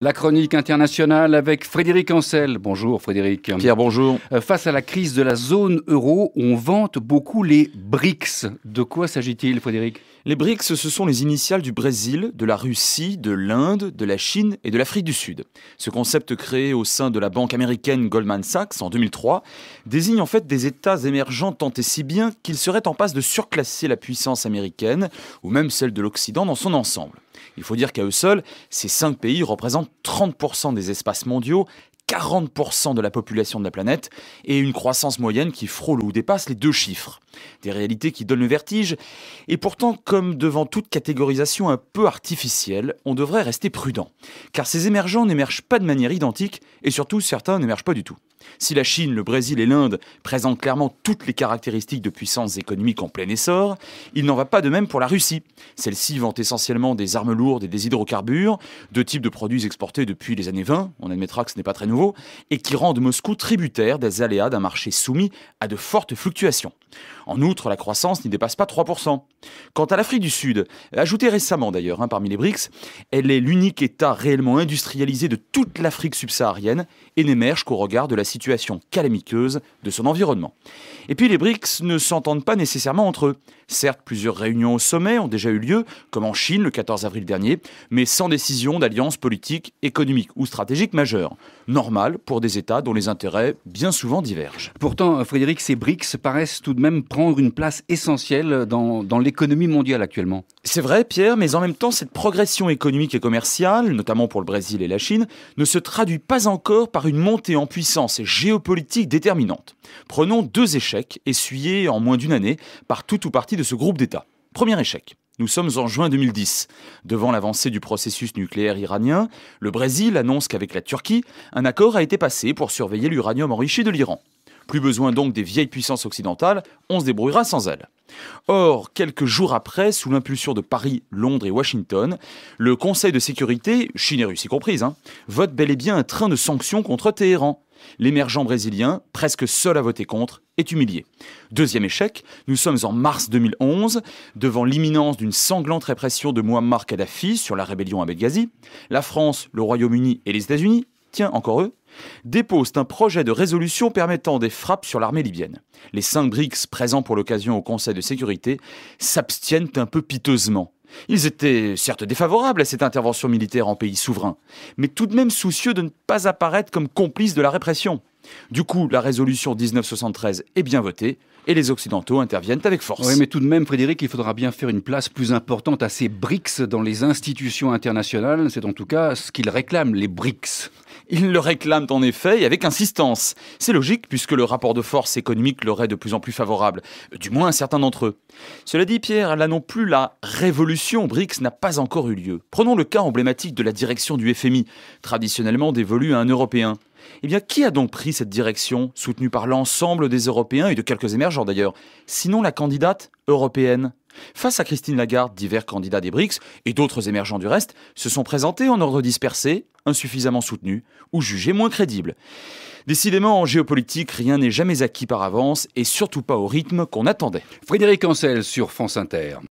La chronique internationale avec Frédéric Ancel. Bonjour Frédéric. Pierre, bonjour. Face à la crise de la zone euro, on vante beaucoup les BRICS. De quoi s'agit-il, Frédéric ? Les BRICS, ce sont les initiales du Brésil, de la Russie, de l'Inde, de la Chine et de l'Afrique du Sud. Ce concept créé au sein de la banque américaine Goldman Sachs en 2003 désigne en fait des États émergents tant et si bien qu'ils seraient en passe de surclasser la puissance américaine ou même celle de l'Occident dans son ensemble. Il faut dire qu'à eux seuls, ces 5 pays représentent 30% des espaces mondiaux, 40% de la population de la planète et une croissance moyenne qui frôle ou dépasse les 2 chiffres. Des réalités qui donnent le vertige et pourtant, comme devant toute catégorisation un peu artificielle, on devrait rester prudent. Car ces émergents n'émergent pas de manière identique et surtout certains n'émergent pas du tout. Si la Chine, le Brésil et l'Inde présentent clairement toutes les caractéristiques de puissances économiques en plein essor, il n'en va pas de même pour la Russie. Celle-ci vante essentiellement des armes lourdes et des hydrocarbures, 2 types de produits exportés depuis les années 20, on admettra que ce n'est pas très nouveau, et qui rendent Moscou tributaire des aléas d'un marché soumis à de fortes fluctuations. En outre, la croissance n'y dépasse pas 3%. Quant à l'Afrique du Sud, ajoutée récemment d'ailleurs parmi les BRICS, elle est l'unique État réellement industrialisé de toute l'Afrique subsaharienne et n'émerge qu'au regard de la situation calamiteuse de son environnement. Et puis les BRICS ne s'entendent pas nécessairement entre eux. Certes, plusieurs réunions au sommet ont déjà eu lieu, comme en Chine le 14 avril dernier, mais sans décision d'alliance politique, économique ou stratégique majeure. Normal pour des États dont les intérêts bien souvent divergent. Pourtant, Frédéric, ces BRICS paraissent tout de même prendre une place essentielle dans l'économie mondiale actuellement. C'est vrai, Pierre, mais en même temps, cette progression économique et commerciale, notamment pour le Brésil et la Chine, ne se traduit pas encore par une montée en puissance géopolitique déterminante. Prenons 2 échecs essuyés en moins d'1 année par tout ou partie de ce groupe d'États. Premier échec. Nous sommes en juin 2010. Devant l'avancée du processus nucléaire iranien, le Brésil annonce qu'avec la Turquie, un accord a été passé pour surveiller l'uranium enrichi de l'Iran. Plus besoin donc des vieilles puissances occidentales, on se débrouillera sans elles. Or, quelques jours après, sous l'impulsion de Paris, Londres et Washington, le Conseil de sécurité, Chine et Russie comprises, vote bel et bien un train de sanctions contre Téhéran. L'émergent brésilien, presque seul à voter contre, est humilié. Deuxième échec, nous sommes en mars 2011, devant l'imminence d'une sanglante répression de Mouammar Kadhafi sur la rébellion à Benghazi. La France, le Royaume-Uni et les États-Unis, tiens, encore eux, déposent un projet de résolution permettant des frappes sur l'armée libyenne. Les 5 BRICS présents pour l'occasion au Conseil de sécurité s'abstiennent un peu piteusement. Ils étaient certes défavorables à cette intervention militaire en pays souverain, mais tout de même soucieux de ne pas apparaître comme complices de la répression. Du coup, la résolution 1973 est bien votée et les Occidentaux interviennent avec force. Oui, mais tout de même, Frédéric, il faudra bien faire une place plus importante à ces BRICS dans les institutions internationales. C'est en tout cas ce qu'ils réclament, les BRICS. Ils le réclament en effet et avec insistance. C'est logique puisque le rapport de force économique leur est de plus en plus favorable, du moins à certains d'entre eux. Cela dit, Pierre, là non plus la révolution BRICS n'a pas encore eu lieu. Prenons le cas emblématique de la direction du FMI, traditionnellement dévolue à un Européen. Eh bien, qui a donc pris cette direction, soutenue par l'ensemble des Européens et de quelques émergents d'ailleurs, sinon la candidate européenne ? Face à Christine Lagarde, divers candidats des BRICS et d'autres émergents du reste se sont présentés en ordre dispersé, insuffisamment soutenus ou jugés moins crédibles. Décidément, en géopolitique, rien n'est jamais acquis par avance et surtout pas au rythme qu'on attendait. Frédéric Ancel sur France Inter.